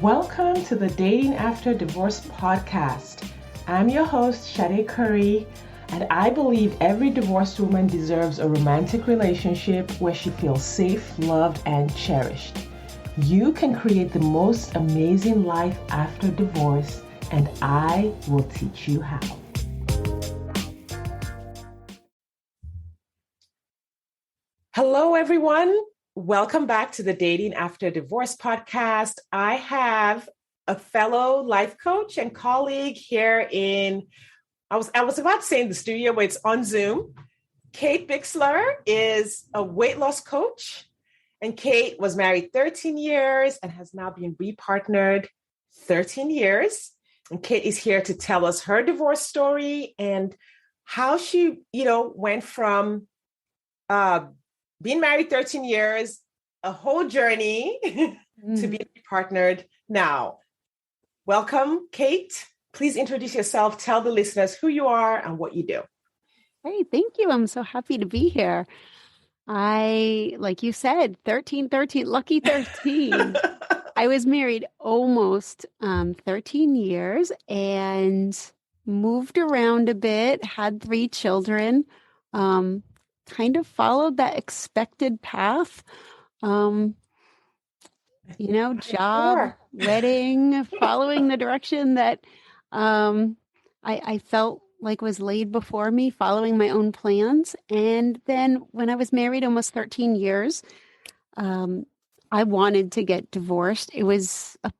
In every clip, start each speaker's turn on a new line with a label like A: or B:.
A: Welcome to the Dating After Divorce podcast. I'm your host, Shade Curry, and I believe every divorced woman deserves a romantic relationship where she feels safe, loved, and cherished. You can create the most amazing life after divorce, and I will teach you how. Hello, everyone. Welcome back to the Dating After Divorce podcast. I have a fellow life coach and colleague here I was about to say in the studio, but it's on Zoom. Kate Bixler is a weight loss coach, and Kate was married 13 years and has now been repartnered 13 years. And Kate is here to tell us her divorce story and how she, went from being married 13 years, a whole journey to being partnered now. Welcome, Kate. Please introduce yourself. Tell the listeners who you are and what you do.
B: Hey, thank you. I'm so happy to be here. Like you said, 13, lucky 13. I was married almost 13 years and moved around a bit, had 3 children, kind of followed that expected path. Job, wedding, following the direction that I felt like was laid before me, following my own plans. And then when I was married almost 13 years, I wanted to get divorced. It was a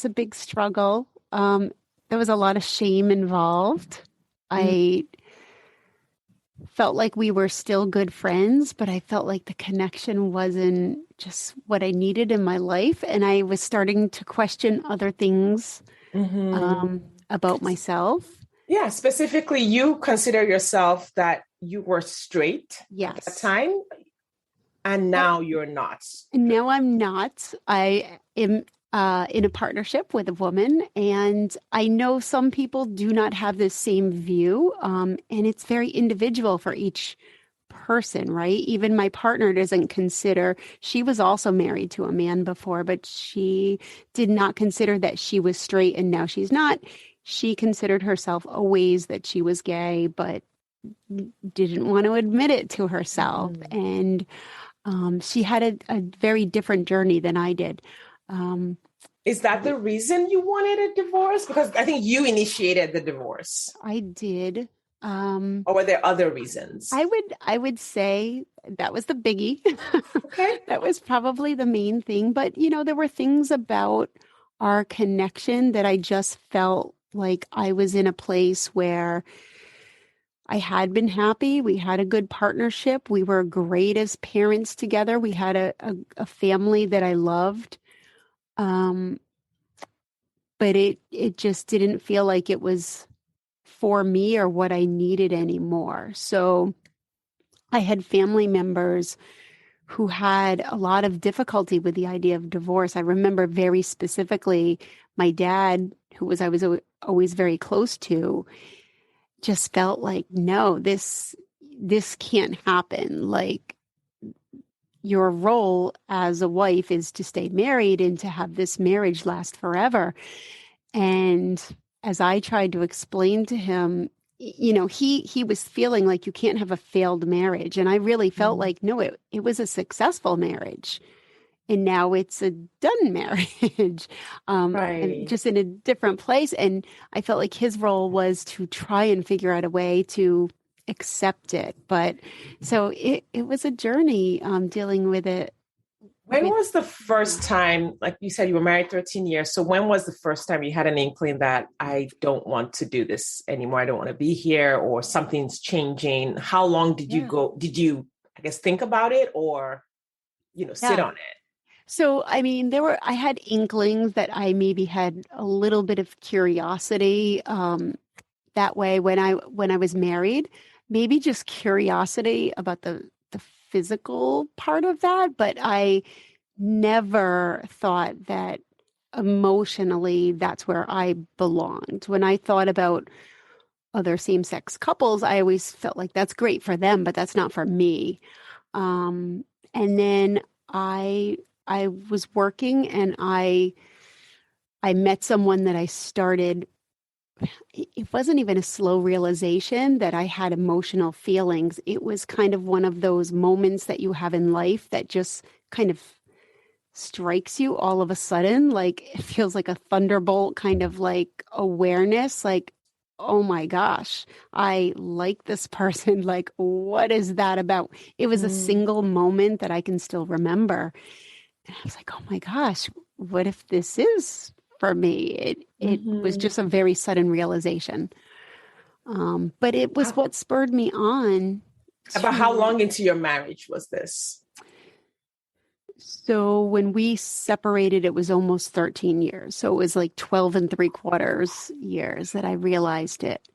B: big struggle. There was a lot of shame involved. I felt like we were still good friends, but I felt like the connection wasn't just what I needed in my life. And I was starting to question other things about myself.
A: Yeah, specifically, you consider yourself that you were straight at that time, and now you're not.
B: No, I'm not. I am in a partnership with a woman, and I know some people do not have the same view, and it's very individual for each person, right? Even my partner doesn't consider, she was also married to a man before, but she did not consider that she was straight, and now she's not. She considered herself a ways that she was gay, but didn't want to admit it to herself. And she had a very different journey than I did.
A: Is that the reason you wanted a divorce? Because I think you initiated the divorce.
B: I did.
A: Or were there other reasons?
B: I would say that was the biggie.
A: Okay.
B: That was probably the main thing. But, there were things about our connection that I just felt like I was in a place where I had been happy. We had a good partnership. We were great as parents together. We had a family that I loved. But it just didn't feel like it was for me or what I needed anymore. So I had family members who had a lot of difficulty with the idea of divorce. I remember very specifically my dad, I was always very close to, just felt like, no, this can't happen. Like, your role as a wife is to stay married and to have this marriage last forever. And as I tried to explain to him, he was feeling like you can't have a failed marriage. And I really felt like, no, it was a successful marriage. And now it's a done marriage, and just in a different place. And I felt like his role was to try and figure out a way to accept it. But so it was a journey dealing with it.
A: When was the first time, like you said, you were married 13 years. So when was the first time you had an inkling that I don't want to do this anymore? I don't want to be here, or something's changing. How long did did you, I guess, think about it or, sit on it?
B: So, I mean, I had inklings that I maybe had a little bit of curiosity that way when I was married, maybe just curiosity about the physical part of that, but I never thought that emotionally that's where I belonged. When I thought about other same-sex couples, I always felt like that's great for them, but that's not for me. And then I was working and I I met someone that I started, it wasn't even a slow realization that I had emotional feelings. It was kind of one of those moments that you have in life that just kind of strikes you all of a sudden. Like it feels like a thunderbolt kind of like awareness, like, oh my gosh, I like this person. Like, what is that about? It was a
A: Mm,
B: single moment that I can still remember. And I was like, oh my gosh, what if this is for me? It was
A: mhm.
B: just a very sudden realization. But it was
A: How,
B: what spurred me on
A: about how
B: to.
A: long into your marriage was this?
B: So when we separated, it was almost 13 years. So it was like 12 and three quarters years that I realized it.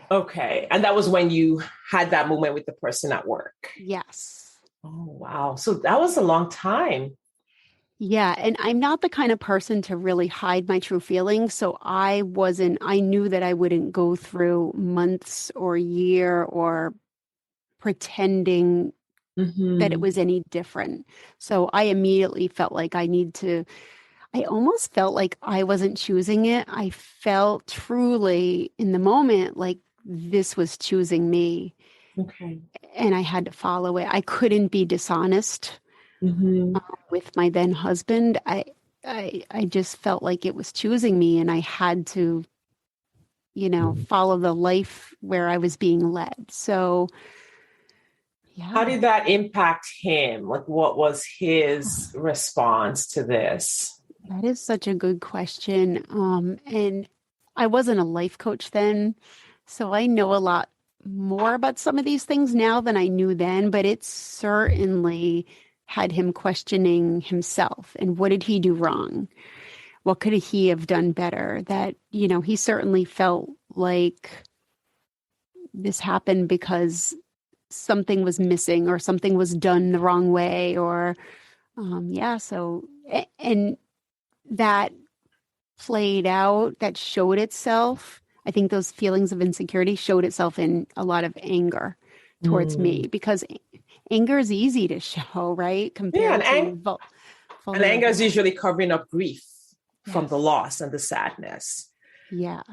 A: Okay. And that was when you had that moment with the person at work.
B: Yes.
A: Oh, wow. So that was a long time.
B: Yeah. And I'm not the kind of person to really hide my true feelings. So I knew that I wouldn't go through months or a year or pretending that it
A: Hmm.
B: was any different. So I immediately felt like I almost felt like I wasn't choosing it. I felt truly in the moment like this was choosing me
A: Okay.
B: and I had to follow it. I couldn't be dishonest
A: Hmm.
B: with my then husband. I just felt like it was choosing me and I had to, follow the life where I was being led. So,
A: How
B: yeah.
A: did that impact him? Like, what was his response to this?
B: That is such a good question. And I wasn't a life coach then, so I know a lot more about some of these things now than I knew then, but it certainly had him questioning himself and what did he do wrong? What could he have done better? That, he certainly felt like this happened because something was missing or something was done the wrong way or yeah, so and that played out, that showed itself. I think those feelings of insecurity showed itself in a lot of anger towards
A: Mm.
B: me because anger is easy to show, right?
A: Yeah,
B: Compared to
A: and anger is
B: vulnerability.
A: usually covering up grief from the
B: Yes.
A: loss and the sadness.
B: Yeah.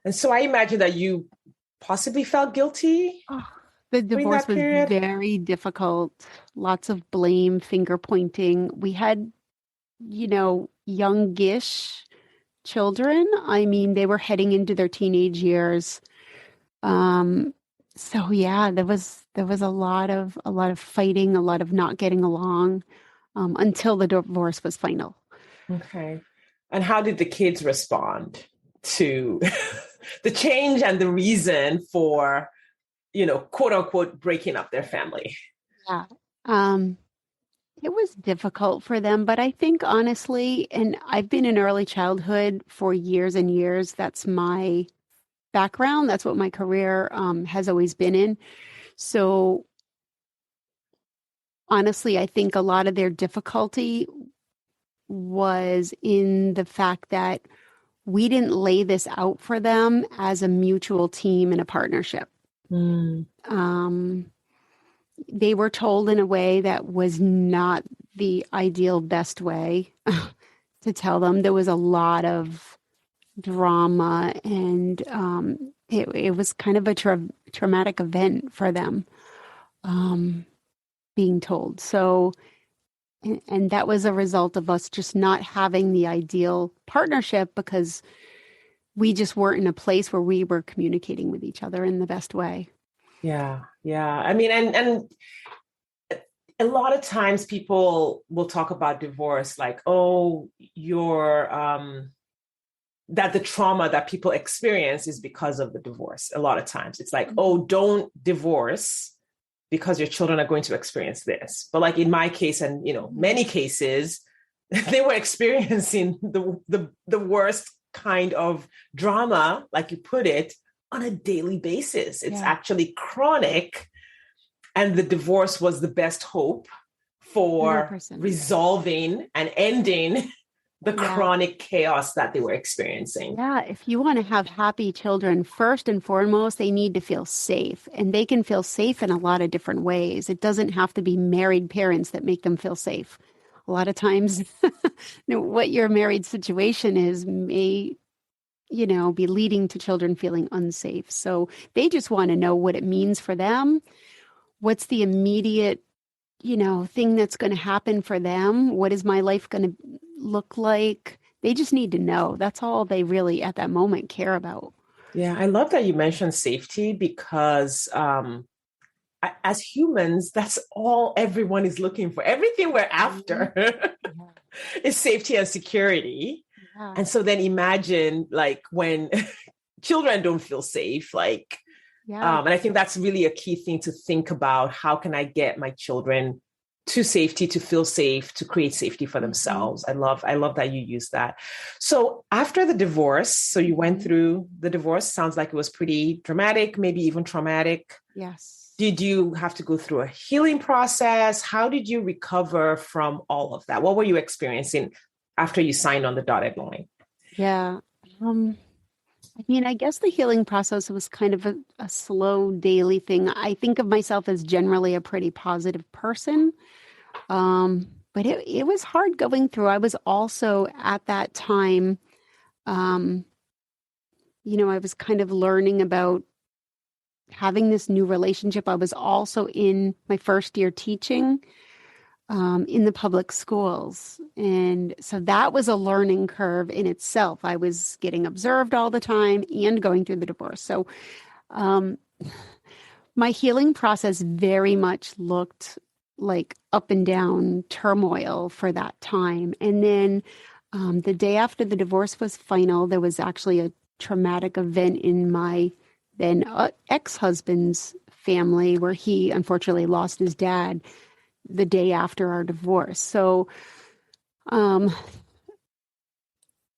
A: And so I imagine that you possibly felt guilty
B: Oh, the
A: during
B: divorce
A: that
B: was
A: period.
B: very difficult. Lots of blame, finger pointing. We had, youngish children. I mean, they were heading into their teenage years. Um, so yeah, there was a lot of fighting, a lot of not getting along, until the divorce was final.
A: Okay. And how did the kids respond to the change and the reason for, quote unquote, breaking up their family?
B: Yeah. Um, it was difficult for them, but I think honestly, and I've been in early childhood for years and years. That's my background. That's what my career has always been in. So honestly, I think a lot of their difficulty was in the fact that we didn't lay this out for them as a mutual team and a partnership.
A: Mm,
B: Um, they were told in a way that was not the ideal best way to tell them. There was a lot of drama, and it was kind of a traumatic event for them um, being told. So, and that was a result of us just not having the ideal partnership because we just weren't in a place where we were communicating with each other in the best way.
A: yeah, yeah. I mean, and a lot of times people will talk about divorce like, oh, you're that the trauma that people experience is because of the divorce. A lot of times it's like, oh, don't divorce because your children are going to experience this. But like in my case, and
B: Yeah.
A: many cases, they were experiencing the worst kind of drama, like you put it, on a daily basis. It's
B: Yeah.
A: actually chronic. And the divorce was the best hope for
B: 100%.
A: resolving and ending the
B: Yeah.
A: chronic chaos that they were experiencing.
B: Yeah. If you want to have happy children, first and foremost, they need to feel safe. And they can feel safe in a lot of different ways. It doesn't have to be married parents that make them feel safe. a lot of times what your married situation is may, be leading to children feeling unsafe. So they just want to know what it means for them. What's the immediate, thing that's going to happen for them? What is my life going to look like? They just need to know. That's all they really at that moment care about.
A: Yeah, I love that you mentioned safety because as humans, that's all everyone is looking for. Everything we're after is safety and security.
B: Yeah.
A: And so then imagine like when children don't feel safe, and I think that's really a key thing to think about. How can I get my children to safety, to feel safe, to create safety for themselves? I love that you use that. So after the divorce, so you went through the divorce, sounds like it was pretty dramatic, maybe even traumatic.
B: Yes.
A: Did you have to go through a healing process? How did you recover from all of that? What were you experiencing after you signed on the dotted line?
B: Yeah. I guess the healing process was kind of a slow daily thing. I think of myself as generally a pretty positive person. But it was hard going through. I was also at that time, I was kind of learning about having this new relationship. I was also in my first year teaching in the public schools. And so that was a learning curve in itself. I was getting observed all the time and going through the divorce. So my healing process very much looked like up and down turmoil for that time. And then the day after the divorce was final, there was actually a traumatic event in my then ex-husband's family where he unfortunately lost his dad the day after our divorce. So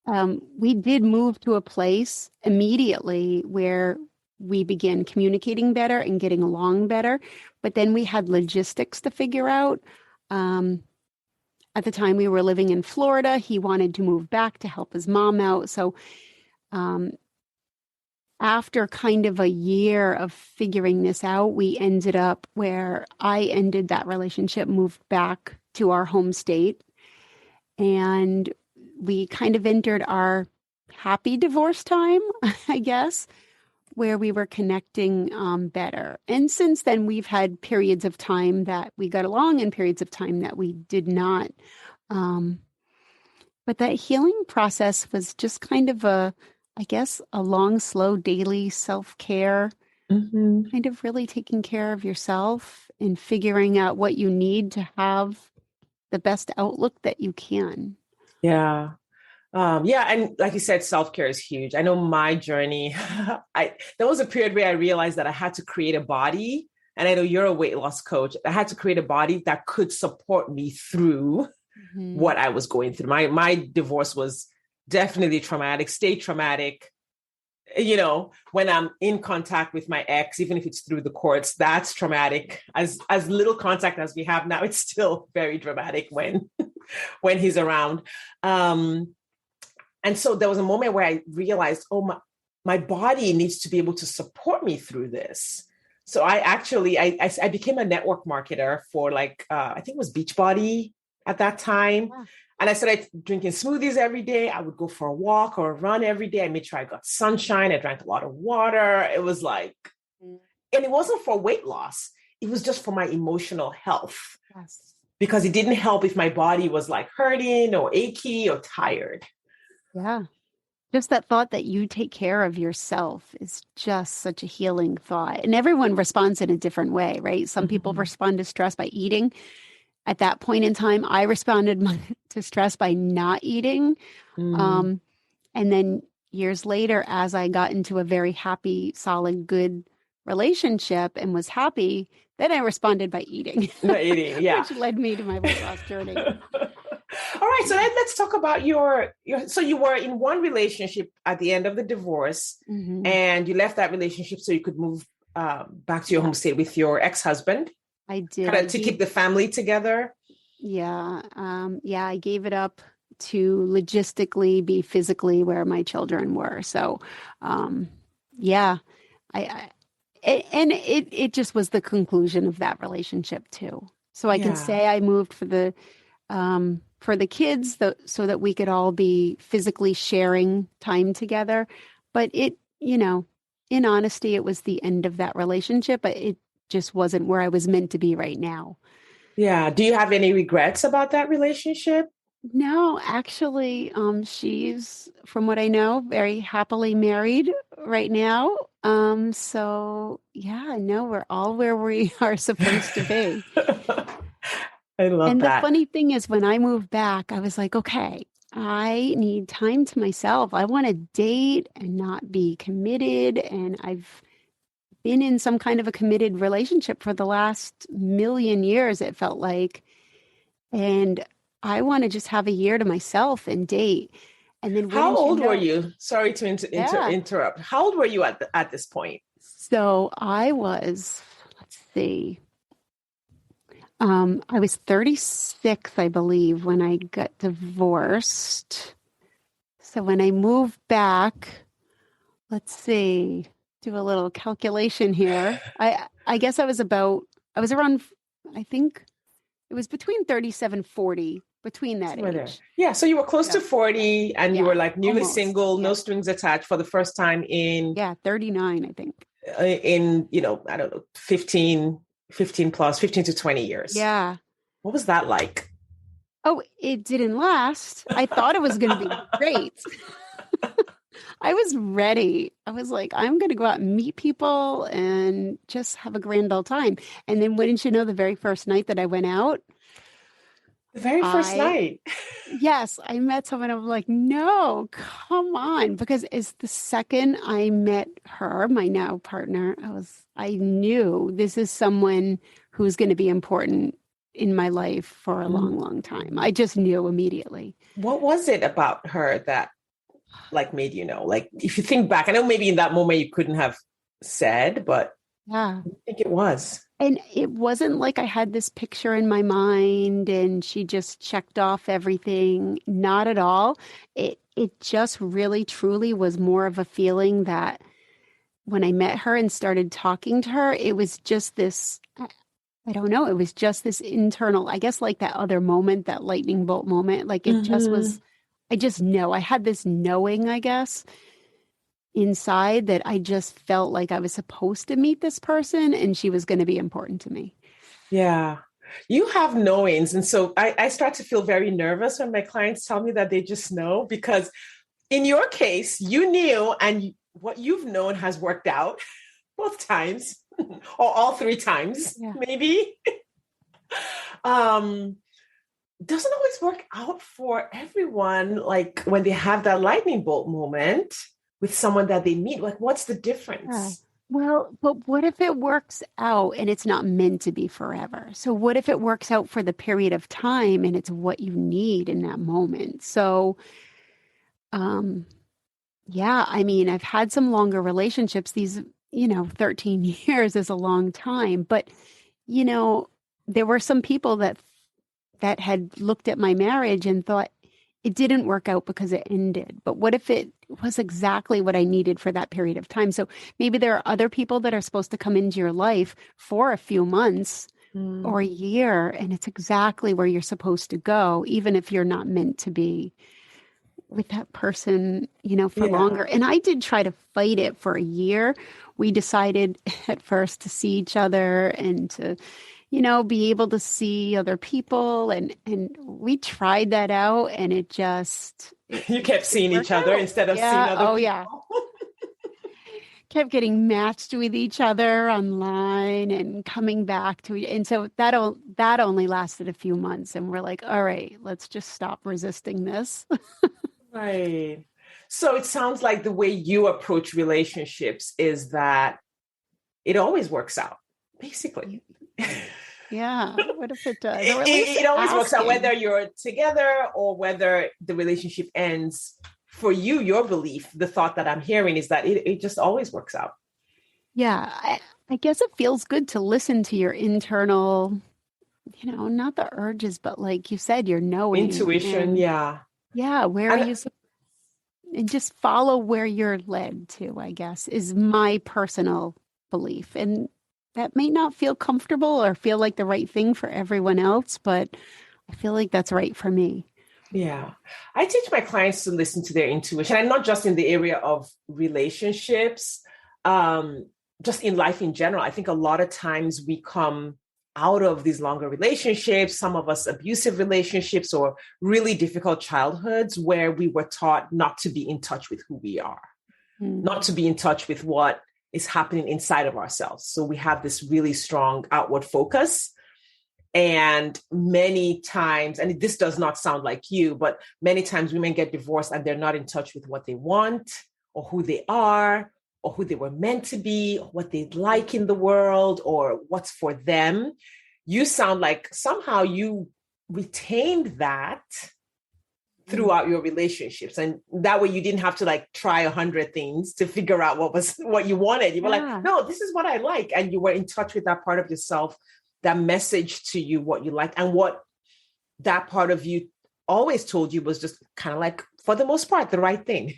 B: we did move to a place immediately where we began communicating better and getting along better. But then we had logistics to figure out. At the time we were living in Florida, he wanted to move back to help his mom out. So after kind of a year of figuring this out, we ended up where I ended that relationship, moved back to our home state, and we kind of entered our happy divorce time, I guess, where we were connecting better. And since then, we've had periods of time that we got along and periods of time that we did not. But that healing process was just kind of a long, slow, daily self-care, kind of really taking care of yourself and figuring out what you need to have the best outlook that you can.
A: Yeah. And like you said, self-care is huge. I know my journey, there was a period where I realized that I had to create a body, and I know you're a weight loss coach. I had to create a body that could support me through what I was going through. My divorce was definitely traumatic, stay traumatic. When I'm in contact with my ex, even if it's through the courts, that's traumatic. As little contact as we have now, it's still very dramatic when he's around. And so there was a moment where I realized, my body needs to be able to support me through this. So I became a network marketer for I think it was Beachbody at that time. Yeah. And I started drinking smoothies every day. I would go for a walk or a run every day. I made sure I got sunshine. I drank a lot of water. It was and it wasn't for weight loss. It was just for my emotional health.
B: Yes.
A: Because it didn't help if my body was hurting or achy or tired.
B: Yeah. Just that thought that you take care of yourself is just such a healing thought. And everyone responds in a different way, right? Some people respond to stress by eating. At that point in time, I responded to stress by not eating. And then years later, as I got into a very happy, solid, good relationship and was happy, then I responded by eating.
A: Eating, yeah.
B: Which led me to my weight loss journey.
A: All right, so let's talk about your. So you were in one relationship at the end of the divorce, and you left that relationship so you could move back to your home state with your ex-husband.
B: I did.
A: To keep the family together.
B: Yeah. I gave it up to logistically be physically where my children were. So, it just was the conclusion of that relationship too. So I can say I moved for the for the kids, so that we could all be physically sharing time together. But in honesty, it was the end of that relationship. But it just wasn't where I was meant to be right now.
A: Yeah. Do you have any regrets about that relationship?
B: No, actually, she's, from what I know, very happily married right now. So yeah, no, we're all where we are supposed to be.
A: I love
B: And the
A: that.
B: funny thing is, when I moved back, I was like, okay, I need time to myself. I want to date and not be committed. And I've been in some kind of a committed relationship for the last million years, it felt like. And I want to just have a year to myself and date. And then
A: How
B: wouldn't you
A: old were
B: know?
A: you? Sorry to
B: Yeah.
A: interrupt. How old were you at this point?
B: So I was, let's see, I was 36, I believe, when I got divorced. So when I moved back, let's see, do a little calculation here. I guess I was around, I think it was between 37, 40, between that
A: Somewhere there.
B: age.
A: Yeah. So you were close
B: Yeah.
A: to 40 and you
B: Yeah,
A: were like newly
B: almost.
A: single, no
B: Yeah.
A: strings attached for the first time
B: Yeah, 39, I think.
A: I don't know, 15 plus, 15 to 20 years.
B: Yeah.
A: What was that like?
B: Oh, it didn't last. I thought it was going to be great. I was ready. I was like, I'm going to go out and meet people and just have a grand old time. And then, wouldn't you know, the very first night that I went out,
A: The very first
B: I,
A: night.
B: yes, I met someone. I'm like, no, come on. Because it's the second I met her, my now partner, I knew this is someone who's going to be important in my life for a long, long time. I just knew immediately.
A: What was it about her that like made you know? Like if you think back, I know maybe in that moment you couldn't have said, but
B: Yeah.
A: I think it was.
B: And it wasn't like I had this picture in my mind and she just checked off everything. Not at all. It just really truly was more of a feeling that when I met her and started talking to her, it was just this, I don't know, it was just this internal, I guess like that other moment, that lightning bolt moment. Like it just
A: Mm-hmm.
B: was, I just know. I had this knowing, I guess, inside that I just felt like I was supposed to meet this person and she was going to be important to me.
A: Yeah. You have knowings. And so I start to feel very nervous when my clients tell me that they just know, because in your case, you knew and what you've known has worked out both times or all three times,
B: Yeah.
A: maybe. um, doesn't always work out for everyone. Like when they have that lightning bolt moment with someone that they meet, like what's the
B: Yeah.
A: difference?
B: Well, but what if it works out and it's not meant to be forever? So what if it works out for the period of time and it's what you need in that moment? So, um, yeah, I mean, I've had some longer relationships. 13 years is a long time, but you know, there were some people that had looked at my marriage and thought it didn't work out because it ended. But what if it was exactly what I needed for that period of time? So maybe there are other people that are supposed to come into your life for a few months
A: Mm,
B: or a year, and it's exactly where you're supposed to go, even if you're not meant to be with that person, for
A: yeah.
B: longer. And I did try to fight it for a year. We decided at first to see each other and to be able to see other people, and we tried that out and it just
A: You
B: it
A: kept
B: didn't
A: seeing
B: work
A: each other
B: out.
A: instead of seeing
B: Yeah.
A: other
B: Oh yeah.
A: people.
B: Kept getting matched with each other online and coming back to and so that only lasted a few months and we're like, all right, let's just stop resisting this.
A: Right. So it sounds like the way you approach relationships is that it always works out, basically.
B: Yeah. What if it does? Or at least
A: It always works out whether
B: asking.
A: you're together or whether the relationship ends. For you, your belief, the thought that I'm hearing is that it just always works out.
B: Yeah. I guess it feels good to listen to your internal, not the urges, but like you said, your knowing.
A: Intuition,
B: And
A: yeah.
B: yeah, where are
A: And
B: you? And just follow where you're led to, I guess, is my personal belief. And that may not feel comfortable or feel like the right thing for everyone else, but I feel like that's right for me.
A: Yeah. I teach my clients to listen to their intuition, and not just in the area of relationships, um, just in life in general. I think a lot of times we come out of these longer relationships, some of us abusive relationships or really difficult childhoods where we were taught not to be in touch with who we are, not to be in touch with what is happening inside of ourselves. So we have this really strong outward focus. And many times, and this does not sound like you, but many times women get divorced and they're not in touch with what they want or who they are or who they were meant to be, or what they like in the world or what's for them. You sound like somehow you retained that throughout your relationships, and that way you didn't have to like try 100 things to figure out what you wanted. You were like, no, this is what I like, and you were in touch with that part of yourself that message to you what you liked, and what that part of you always told you was just kind of like, for the most part, the right thing.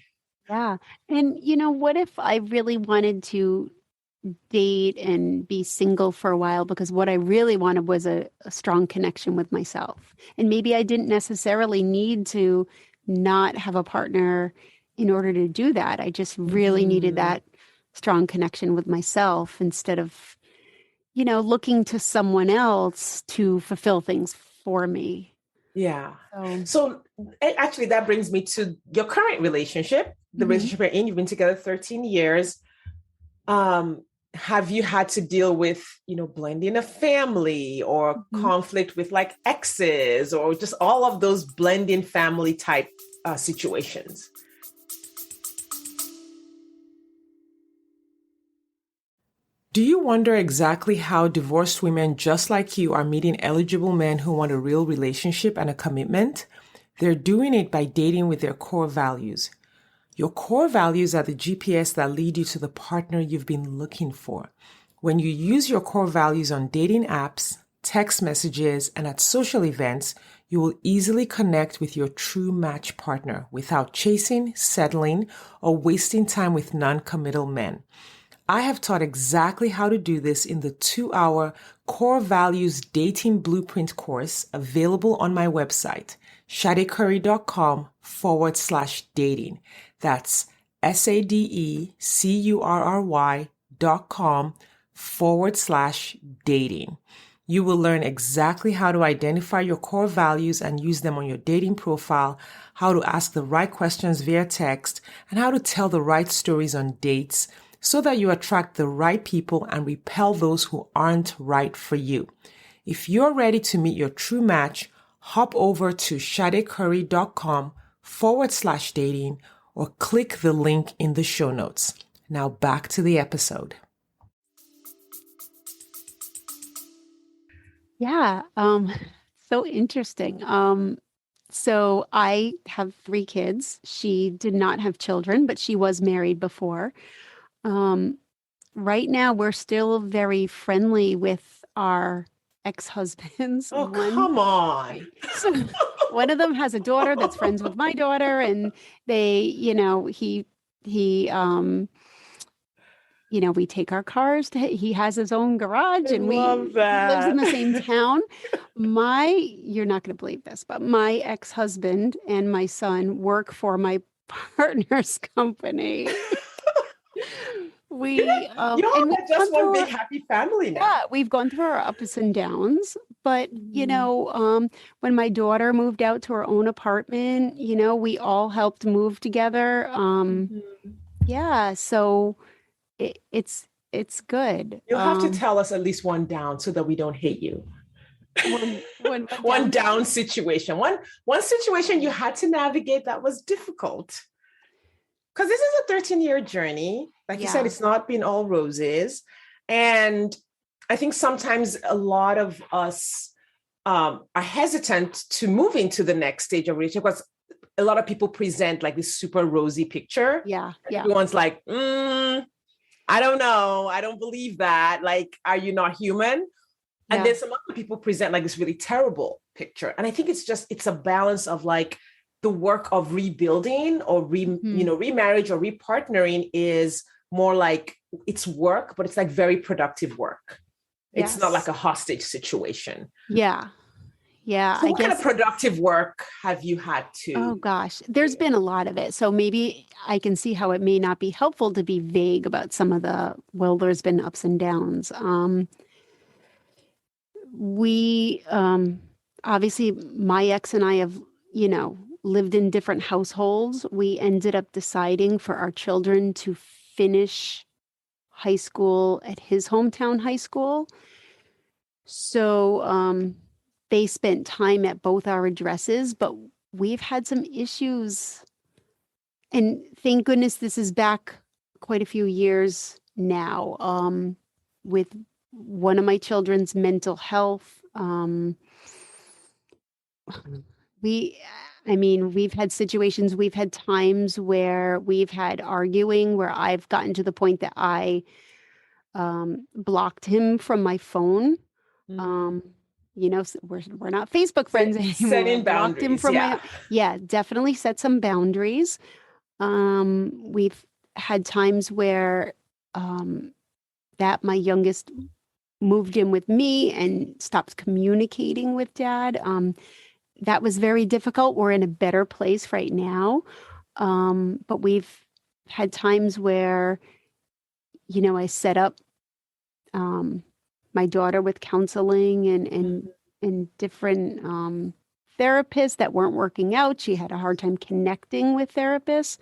B: Yeah. And what if I really wanted to date and be single for a while, because what I really wanted was a strong connection with myself. And maybe I didn't necessarily need to not have a partner in order to do that. I just really needed that strong connection with myself instead of, looking to someone else to fulfill things for me.
A: Yeah. So actually that brings me to your current relationship, the relationship you're in. You've been together 13 years. Have you had to deal with, blending a family or conflict with like exes or just all of those blending family type situations? Do you wonder exactly how divorced women just like you are meeting eligible men who want a real relationship and a commitment? They're doing it by dating with their core values. Your core values are the GPS that lead you to the partner you've been looking for. When you use your core values on dating apps, text messages, and at social events, you will easily connect with your true match partner without chasing, settling, or wasting time with non-committal men. I have taught exactly how to do this in the 2-hour Core Values Dating Blueprint course available on my website, shadecurry.com/dating. That's SADECURRY.com/dating. You will learn exactly how to identify your core values and use them on your dating profile, how to ask the right questions via text, and how to tell the right stories on dates, so that you attract the right people and repel those who aren't right for you. If you're ready to meet your true match, hop over to shadecurry.com/dating or click the link in the show notes. Now back to the episode.
B: Yeah. So interesting. So I have 3 kids. She did not have children, but she was married before. Right now, we're still very friendly with our ex-husbands.
A: Oh, come on.
B: So one of them has a daughter that's friends with my daughter, and they, we take our cars he has his own garage, and he lives in the same town. You're not going to believe this, but my ex-husband and my son work for my partner's company.
A: Y'all are just one big happy family now.
B: Yeah, we've gone through our ups and downs, but when my daughter moved out to her own apartment, we all helped move together. Yeah, so it's good.
A: You'll have to tell us at least one down so that we don't hate you. One down situation. One situation you had to navigate that was difficult. Because this is a 13-year journey. Like you said, it's not been all roses. And I think sometimes a lot of us are hesitant to move into the next stage of relationship because a lot of people present like this super rosy picture.
B: Yeah.
A: Everyone's like, I don't know. I don't believe that. Like, are you not human? And then some other people present like this really terrible picture. And I think it's a balance of like, the work of rebuilding or remarriage or repartnering is more like it's work, but it's like very productive work. Yes. It's not like a hostage situation.
B: Yeah. Yeah,
A: So
B: I
A: what kind of
B: guess,
A: productive work have you had
B: oh
A: to
B: gosh, there's
A: do?
B: been a lot of it. So maybe I can see how it may not be helpful to be vague about some of the, well, there's been ups and downs. We obviously my ex and I have, lived in different households. We ended up deciding for our children to finish high school at his hometown high school. So they spent time at both our addresses, but we've had some issues. And thank goodness this is back quite a few years now, with one of my children's mental health. We, I mean, we've had situations, we've had times where we've had arguing where I've gotten to the point that I blocked him from my phone.
A: Mm.
B: Um, we're not Facebook friends anymore.
A: Setting
B: Blocked him
A: boundaries,
B: from my,
A: yeah.
B: yeah, definitely set some boundaries. We've had times where that my youngest moved in with me and stopped communicating with dad. That was very difficult. We're in a better place right now. But we've had times where, I set up um, my daughter with counseling and different therapists that weren't working out. She had a hard time connecting with therapists.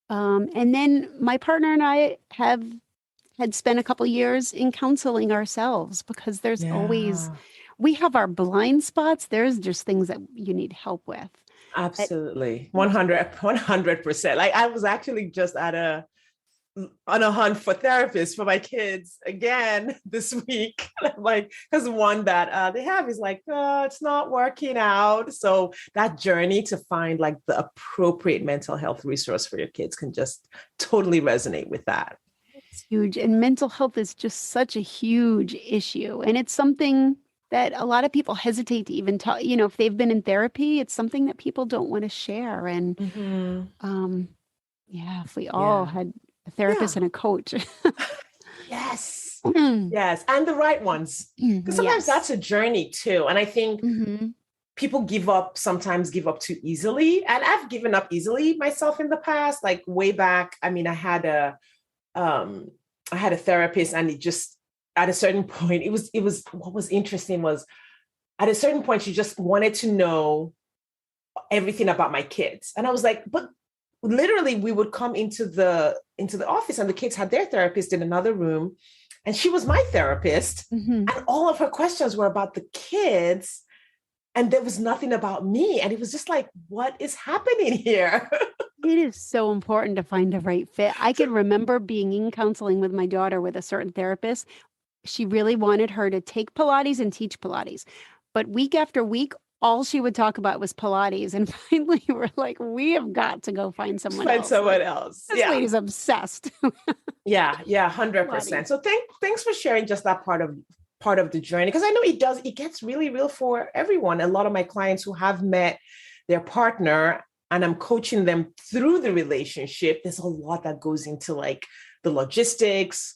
B: And then my partner and I have had spent a couple years in counseling ourselves because there's always,
A: Yeah,
B: we have our blind spots. There's just things that you need help with. But
A: absolutely. 100%. Like I was actually just on a hunt for therapists for my kids again this week. Like, because one that they have is like, it's not working out. So that journey to find like the appropriate mental health resource for your kids can just totally resonate with that.
B: it's huge. And mental health is just such a huge issue. And it's something that a lot of people hesitate to even talk, if they've been in therapy, it's something that people don't want to share. And
A: Mm-hmm.
B: um, yeah, if we all
A: Yeah.
B: had a
A: Yeah.
B: therapist and a coach.
A: Yes. Yes. And the right ones. Because sometimes that's
B: Yes.
A: a journey too. And I think
B: Hmm.
A: people sometimes give up too easily. And I've given up easily myself in the past, like way back. I mean, um I had a therapist, and it just at a certain point, it was what was interesting was at a certain point she just wanted to know everything about my kids. And I was like, but literally we would come into the office, and the kids had their therapist in another room, and she was my therapist,
B: Hmm.
A: and all of her questions were about the kids, and there was nothing about me. And it was just like, what is happening here?
B: It is so important to find the right fit. I can remember being in counseling with my daughter with a certain therapist. She really wanted her to take Pilates and teach Pilates. But week after week, all she would talk about was Pilates. And finally, we're like, we have got to go find someone
A: Find
B: else. Like,
A: someone else.
B: this
A: Yeah.
B: lady's obsessed.
A: Yeah, yeah,
B: Pilates.
A: 100%. So thanks for sharing just that part of the journey, because I know it gets really real for everyone. A lot of my clients who have met their partner, and I'm coaching them through the relationship, there's a lot that goes into like the logistics,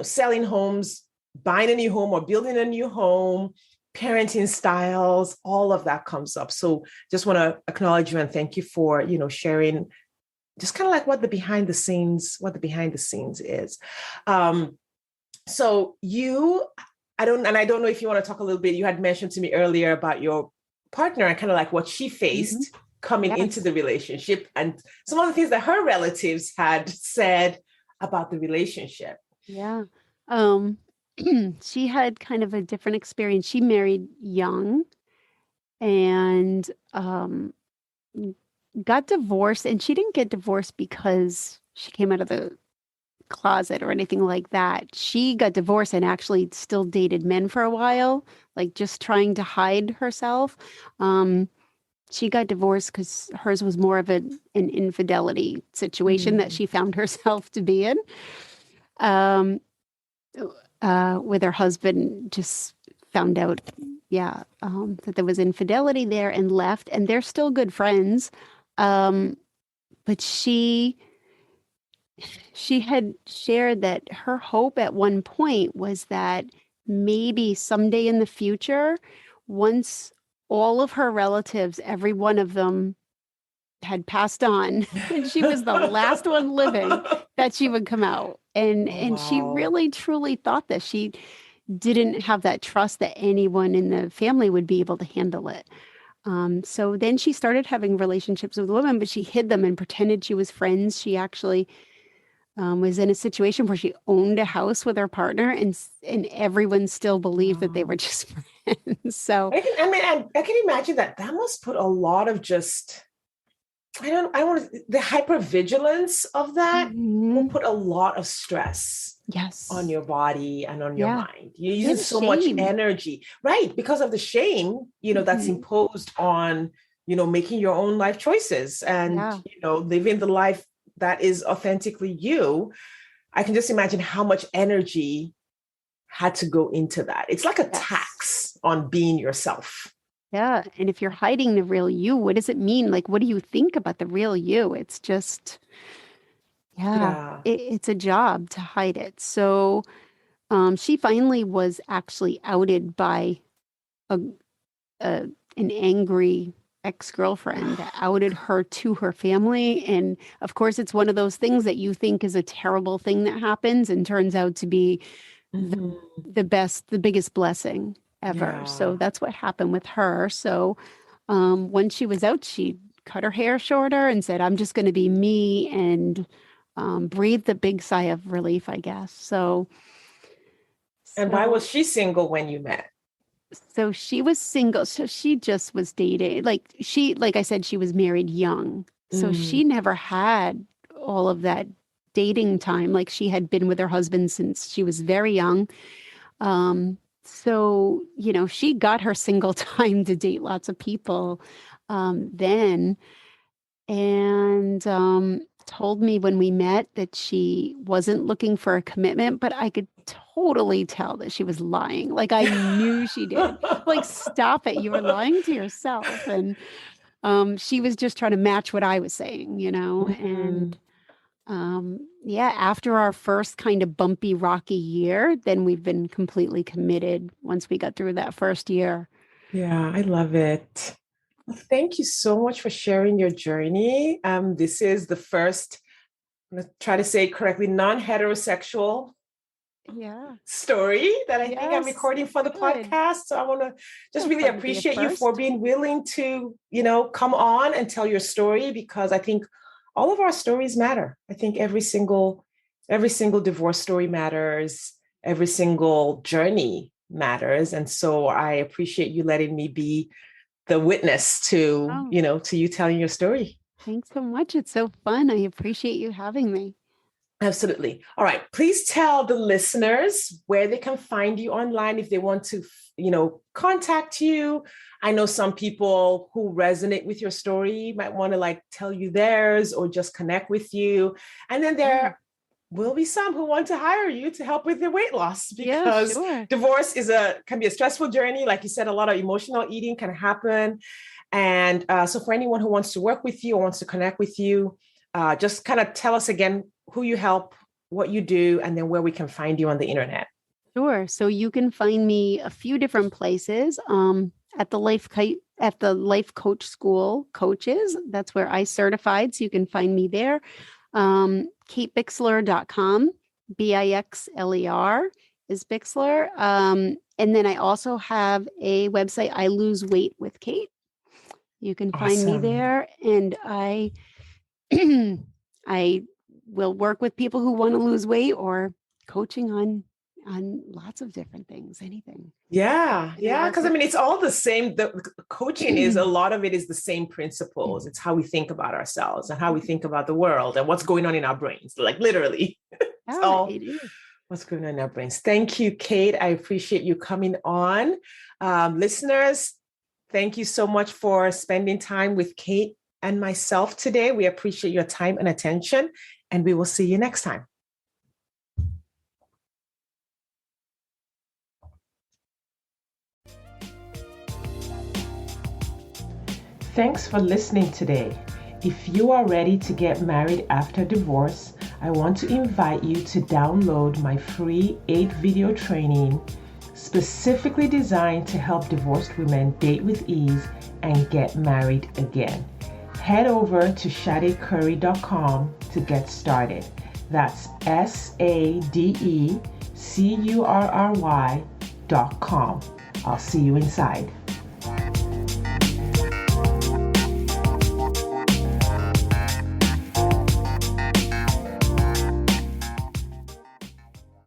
A: selling homes, buying a new home or building a new home, parenting styles, all of that comes up. So just want to acknowledge you and thank you for, sharing just kind of like what the behind the scenes is. Um, so I don't know if you want to talk a little bit. You had mentioned to me earlier about your partner and kind of like what she
B: Mhm.
A: faced coming into
B: Yes.
A: the relationship, and some of the things that her relatives had said about the relationship.
B: Yeah. Um, she had kind of a different experience. She married young and got divorced. And she didn't get divorced because she came out of the closet or anything like that. She got divorced and actually still dated men for a while, like just trying to hide herself. Um, she got divorced because hers was more of an infidelity situation that
A: Mm,
B: she found herself to be in. Um, with her husband, just found out, yeah, that there was infidelity there and left, and they're still good friends. Um, but she had shared that her hope at one point was that maybe someday in the future, once all of her relatives, every one of them had passed on, and she was the last one living that she would come out.
A: Oh,
B: And she
A: wow.
B: really truly thought that she didn't have that trust that anyone in the family would be able to handle it. So then she started having relationships with women, but she hid them and pretended she was friends. She actually was in a situation where she owned a house with her partner, and everyone still believed that they were
A: Wow.
B: just friends. So
A: I can imagine that must put a lot of just, I want to, the hypervigilance of that will
B: mhm.
A: put a lot of stress on
B: Yes,
A: your body and on your
B: yeah,
A: mind. You're using
B: and
A: so much
B: shame.
A: energy, right? Because of the shame, that's
B: Mhm.
A: imposed on, making your own life choices and,
B: Yeah.
A: living the life that is authentically you. I can just imagine how much energy had to go into that. It's like a
B: Yes.
A: tax on being yourself.
B: Yeah. And if you're hiding the real you, what does it mean? Like, what do you think about the real you? It's just, yeah,
A: Yeah.
B: it's a job to hide it. So she finally was actually outed by a, a an angry ex-girlfriend that outed her to her family. And of course, it's one of those things that you think is a terrible thing that happens and turns out to be the
A: Mhm.
B: the biggest blessing ever. So
A: Yeah.
B: that's what happened with her. So when she was out, she cut her hair shorter and said, "I'm just going to be me," and breathed a big sigh of relief, I guess.
A: And why
B: So
A: was she single when you met?
B: so she was single. So she just was dating. Like I said, she was married young. So
A: Mm,
B: she never had all of that dating time. Like she had been with her husband since she was very young. So, she got her single time to date lots of people then, and told me when we met that she wasn't looking for a commitment, but I could totally tell that she was lying. Like I knew she did. Like, stop it. You were lying to yourself. And she was just trying to match what I was saying. And
A: mhm.
B: yeah, after our first kind of bumpy, rocky year, then we've been completely committed once we got through that first year.
A: Yeah, I love it. Well, thank you so much for sharing your journey. This is the first, I'm going to try to say it correctly, non-heterosexual
B: Yeah.
A: story that I think I'm
B: Yes.
A: recording for the
B: Good.
A: podcast. So I want to just
B: So
A: really
B: fun to be a
A: appreciate you for
B: first.
A: being willing to, come on and tell your story because I think all of our stories matter. I think every single divorce story matters. Every single journey matters. And so I appreciate you letting me be the witness to,
B: Oh,
A: to you telling your story.
B: thanks so much. It's so fun. I appreciate you having me.
A: Absolutely. All right. Please tell the listeners where they can find you online if they want to, contact you. I know some people who resonate with your story might want to tell you theirs or just connect with you. And then
B: Yeah.
A: there will be some who want to hire you to help with their weight loss
B: Yeah,
A: because
B: sure.
A: divorce can be a stressful journey. Like you said, a lot of emotional eating can happen. And so for anyone who wants to work with you or wants to connect with you, just kind of tell us again who you help, what you do, and then where we can find you on the internet.
B: Sure. So you can find me a few different places. At the Life Coach School coaches. That's where I certified. So you can find me there. KateBixler.com. Bixler is Bixler. And then I also have a website, I Lose Weight with Kate. You can find me
A: Awesome.
B: there. And I I will work with people who want to lose weight or coaching on lots of different things, anything.
A: Yeah,
B: And I
A: yeah.
B: work
A: Because I
B: with
A: mean, it's all the same. The coaching is a lot of it is the same principles. It's how we think about ourselves and how we think about the world and what's going on in our brains. Like literally, it's
B: yeah,
A: all
B: it is.
A: what's going on in our brains. Thank you, Kate. I appreciate you coming on. Listeners, thank you so much for spending time with Kate and myself today. We appreciate your time and attention, and we will see you next time. Thanks for listening today. If you are ready to get married after divorce, I want to invite you to download my free 8-video training specifically designed to help divorced women date with ease and get married again. Head over to sadecurry.com to get started. That's SADECURRY.com. I'll see you inside.